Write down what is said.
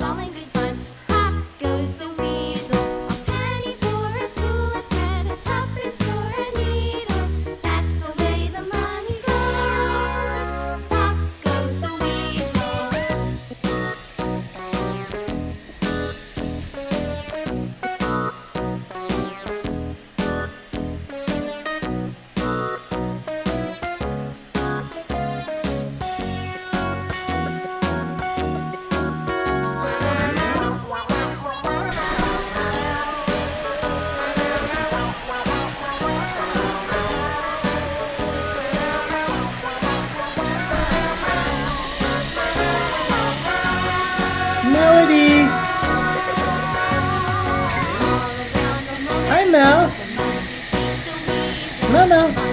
all in good fun. Pop goes the weasel, a penny for a spool of thread, a tuppence for a needle. That's the way the money goes. Pop goes the weasel. Melody. Hi, Mel. Mel, Mel.